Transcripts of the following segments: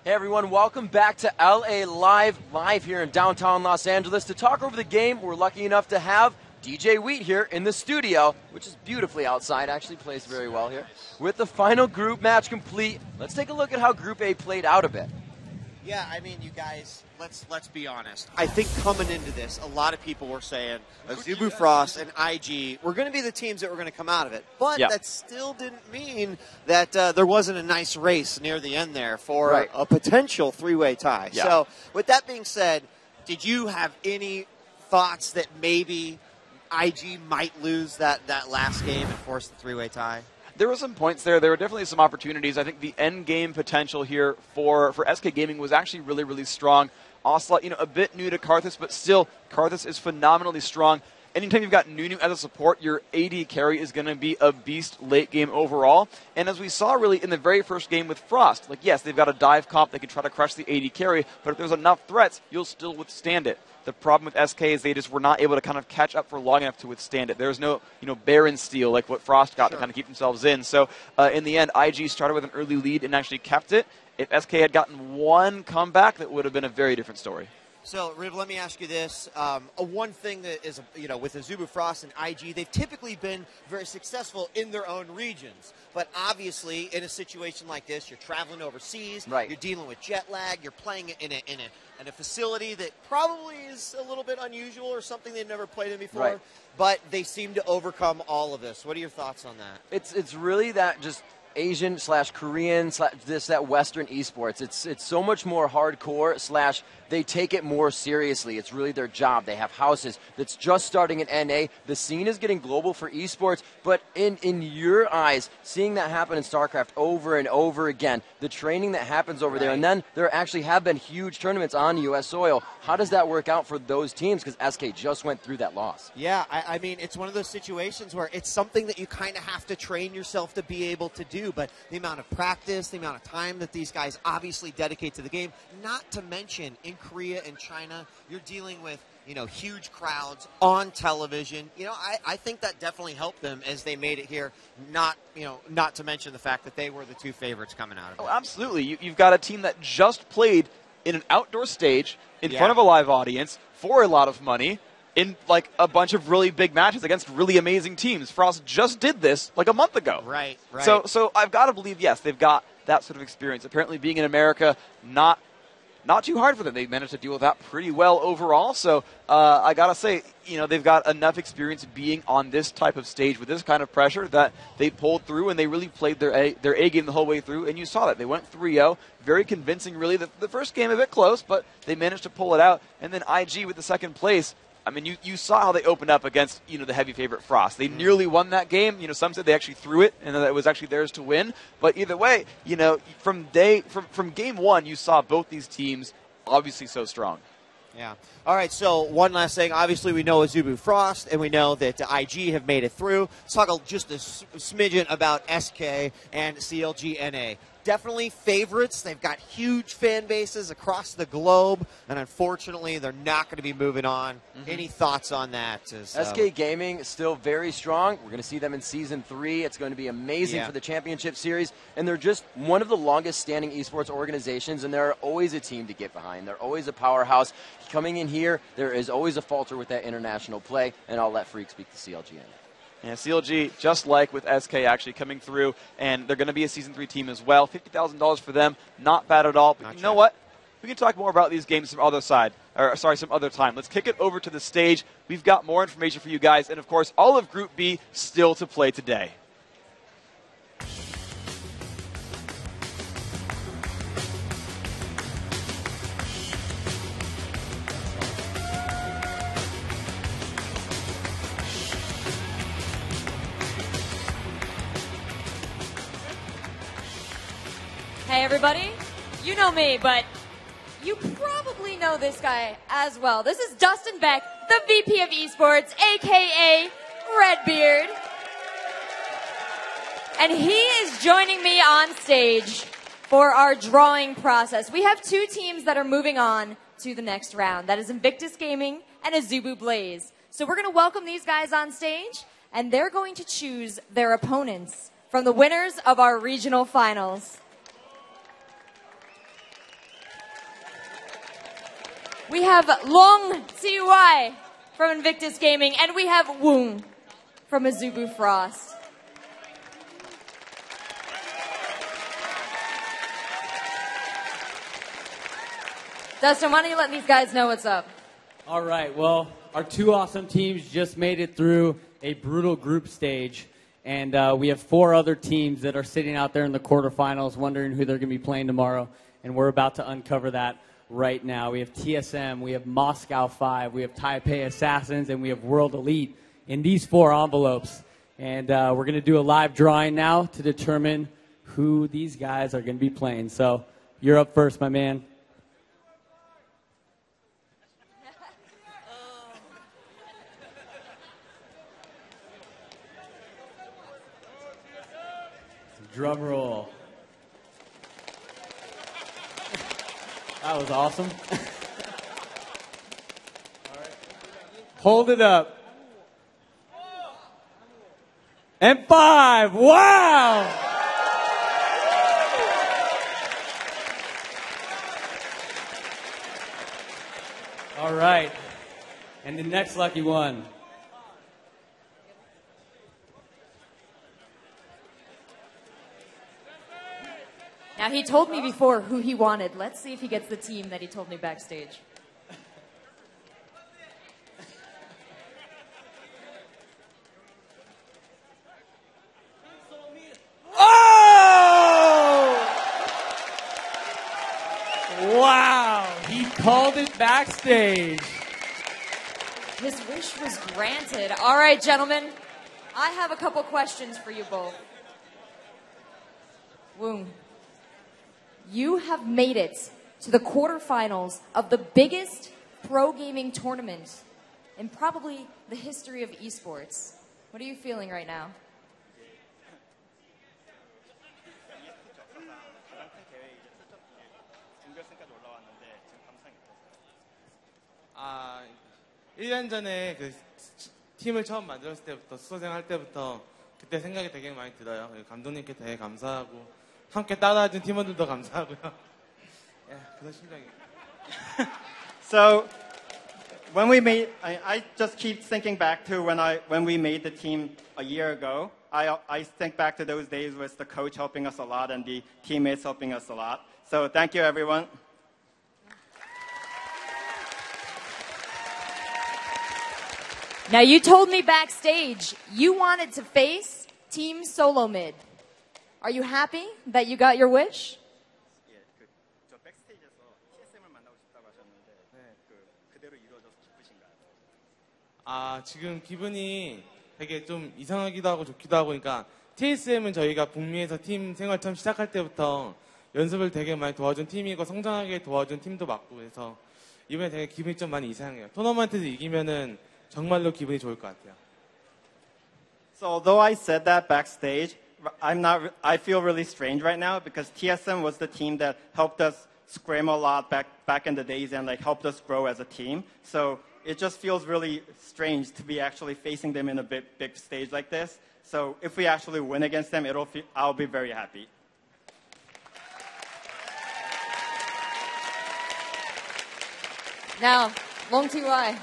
Hey everyone, welcome back to LA Live here in downtown Los Angeles. To talk over the game, we're lucky enough to have DJ Wheat here in the studio, which is beautifully outside, actually plays very well here. With the final group match complete, let's take a look at how Group A played out a bit. Yeah, I mean, you guys, let's be honest. I think coming into this, a lot of people were saying Azubu Frost and IG were going to be the teams that were going to come out of it. But that still didn't mean that there wasn't a nice race near the end there for a potential three-way tie. Yeah. So with that being said, did you have any thoughts that maybe IG might lose that last game and force the three-way tie? There were some points there. There were definitely some opportunities. I think the end game potential here for SK Gaming was actually really, really strong. Ocelot, a bit new to Karthus, but still, Karthus is phenomenally strong. Anytime you've got Nunu as a support, your AD carry is going to be a beast late game overall. And as we saw really in the very first game with Frost, yes, they've got a dive comp. They can try to crush the AD carry, but if there's enough threats, you'll still withstand it. The problem with SK is they just were not able to kind of catch up for long enough to withstand it. There's no, Baron steal like what Frost got to kind of keep themselves in. So in the end, IG started with an early lead and actually kept it. If SK had gotten one comeback, that would have been a very different story. So, Riv, let me ask you this. One thing that is, with Azubu Frost and IG, they've typically been very successful in their own regions. But obviously, in a situation like this, you're traveling overseas, you're dealing with jet lag, you're playing in a facility that probably is a little bit unusual or something they've never played in before. But they seem to overcome all of this. What are your thoughts on that? It's really that just Asian / Korean / that Western esports. It's so much more hardcore / they take it more seriously. It's really their job. They have houses that's just starting in NA. The scene is getting global for esports, but in your eyes, seeing that happen in StarCraft over and over again, the training that happens over there, and then there actually have been huge tournaments on U.S. soil. How does that work out for those teams? Because SK just went through that loss. Yeah, I mean, it's one of those situations where it's something that you kind of have to train yourself to be able to do, but the amount of practice, the amount of time that these guys obviously dedicate to the game, not to mention in Korea and China, you're dealing with, huge crowds on television. I think that definitely helped them as they made it here, not to mention the fact that they were the two favorites coming out of it. Oh, absolutely. You've got a team that just played in an outdoor stage in front of a live audience for a lot of money in a bunch of really big matches against really amazing teams. Frost just did this a month ago. Right. So I've got to believe, yes, they've got that sort of experience. Apparently being in America, not too hard for them. They managed to deal with that pretty well overall. So I got to say, they've got enough experience being on this type of stage with this kind of pressure that they pulled through and they really played their A game the whole way through. And you saw that. They went 3-0. Very convincing, really. The first game a bit close, but they managed to pull it out. And then IG with the second place. I mean, you saw how they opened up against, the heavy favorite Frost. They nearly won that game. Some said they actually threw it and that it was actually theirs to win. But either way, from game one, you saw both these teams obviously so strong. Yeah. All right, so one last thing. Obviously, we know Azubu Frost, and we know that IG have made it through. Let's talk just a smidgen about SK and CLG NA. Definitely favorites. They've got huge fan bases across the globe, and unfortunately, they're not going to be moving on. Any thoughts on that? SK Gaming is still very strong. We're going to see them in Season 3. It's going to be amazing for the Championship Series, and they're just one of the longest-standing esports organizations, and they're always a team to get behind. They're always a powerhouse. Coming in here, there is always a falter with that international play, and I'll let Freak speak to CLG. Yeah, CLG, just like with SK, actually coming through, and they're going to be a Season 3 team as well. $50,000 for them, not bad at all. But you know what? We can talk more about these games some other time. Let's kick it over to the stage. We've got more information for you guys, and of course, all of Group B still to play today. Hey everybody, you know me, but you probably know this guy as well. This is Dustin Beck, the VP of Esports, aka Redbeard. And he is joining me on stage for our drawing process. We have two teams that are moving on to the next round. That is Invictus Gaming and Azubu Blaze. So we're going to welcome these guys on stage, and they're going to choose their opponents from the winners of our regional finals. We have Long Ty from Invictus Gaming, and we have Woong from Azubu Frost. Dustin, why don't you let these guys know what's up? All right, well, our two awesome teams just made it through a brutal group stage, and we have 4 other teams that are sitting out there in the quarterfinals wondering who they're going to be playing tomorrow, and we're about to uncover that right now. We have TSM, we have Moscow 5, we have Taipei Assassins, and we have World Elite in these 4 envelopes. And we're going to do a live drawing now to determine who these guys are going to be playing. So you're up first, my man. Drum roll. That was awesome. Hold it up. And 5. Wow! All right. And the next lucky one. Now, he told me before who he wanted. Let's see if he gets the team that he told me backstage. Wow! He called it backstage. His wish was granted. All right, gentlemen. I have a couple questions for you both. Woong, you have made it to the quarterfinals of the biggest pro gaming tournament in probably the history of esports. What are you feeling right now? 아, 1년 전에 그 팀을 처음 만들었을 때부터 수소생할 때부터 그때 생각이 되게 많이 들어요. 감독님께 되게 감사하고 함께 따라준 팀원들도 감사하고요. 예, 그런 심정이에요. So when we made, I just keep thinking back to when we made the team a year ago. I think back to those days with the coach helping us a lot and the teammates helping us a lot. So thank you, everyone. Now, you told me backstage you wanted to face Team Solo Mid. Are you happy that you got your wish? 저 백스테이지에서 TSM을 만나고 싶다고 하셨는데 그대로 이루어져서 기쁘신가요? 아, 지금 기분이 되게 좀 이상하기도 하고 좋기도 하고 그러니까 TSM은 저희가 북미에서 팀 생활 처음 시작할 때부터 연습을 되게 많이 도와준 팀이고 성장하게 도와준 팀도 맞고 그래서 이번에 되게 기분이 좀 많이 이상해요. 토너먼트에서 이기면은 정말로 기분이 좋을 것 같아요. So although I said that backstage, I feel really strange right now because TSM was the team that helped us scrim a lot back in the days and like helped us grow as a team. So it just feels really strange to be actually facing them in a big stage like this. So if we actually win against them, I'll be very happy. Now, Long Ty,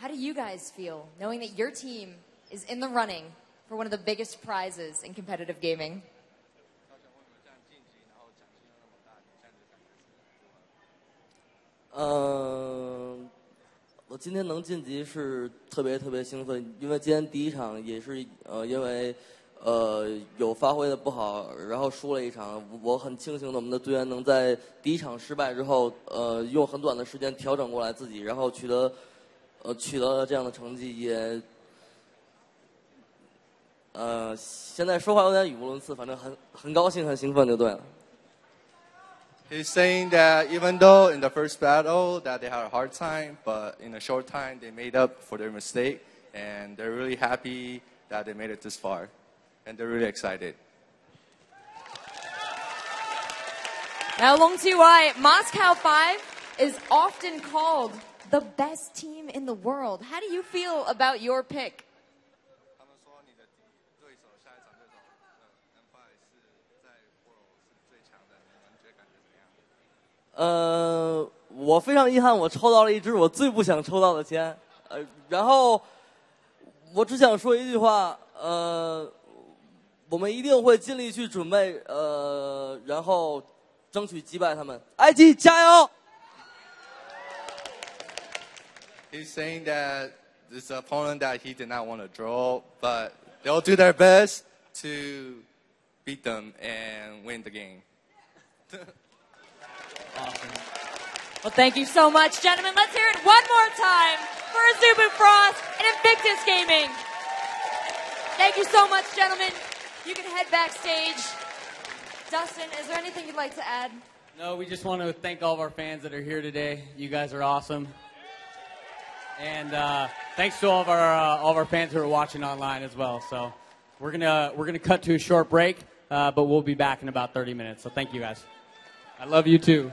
how do you guys feel knowing that your team is in the running for one of the biggest prizes in competitive gaming? Uh, 我今天能晋级是特别兴奋，因为今天第一场也是因为有发挥的不好，然后输了一场。我很庆幸我们的队员能在第一场失败之后，用很短的时间调整过来自己，然后取得了这样的成绩，也现在说话有点语无伦次，反正很高兴很兴奋就对了。He's saying that even though in the first battle that they had a hard time, but in a short time they made up for their mistake, and they're really happy that they made it this far, and they're really excited. Now, Long Ty, Moscow 5 is often called the best team in the world. How do you feel about your pick? 我非常遗憾，我抽到了一支我最不想抽到的签。然后我只想说一句话，我们一定会尽力去准备，然后争取击败他们。埃及加油！ He's saying that this opponent that he did not want to draw, but they'll do their best to beat them and win the game. Awesome. Well, thank you so much, gentlemen. Let's hear it one more time for Azubu Frost and Invictus Gaming. Thank you so much, gentlemen. You can head backstage. Dustin, is there anything you'd like to add? No, we just want to thank all of our fans that are here today. You guys are awesome. And thanks to all of our fans who are watching online as well. So we're gonna cut to a short break, but we'll be back in about 30 minutes. So thank you guys. I love you too.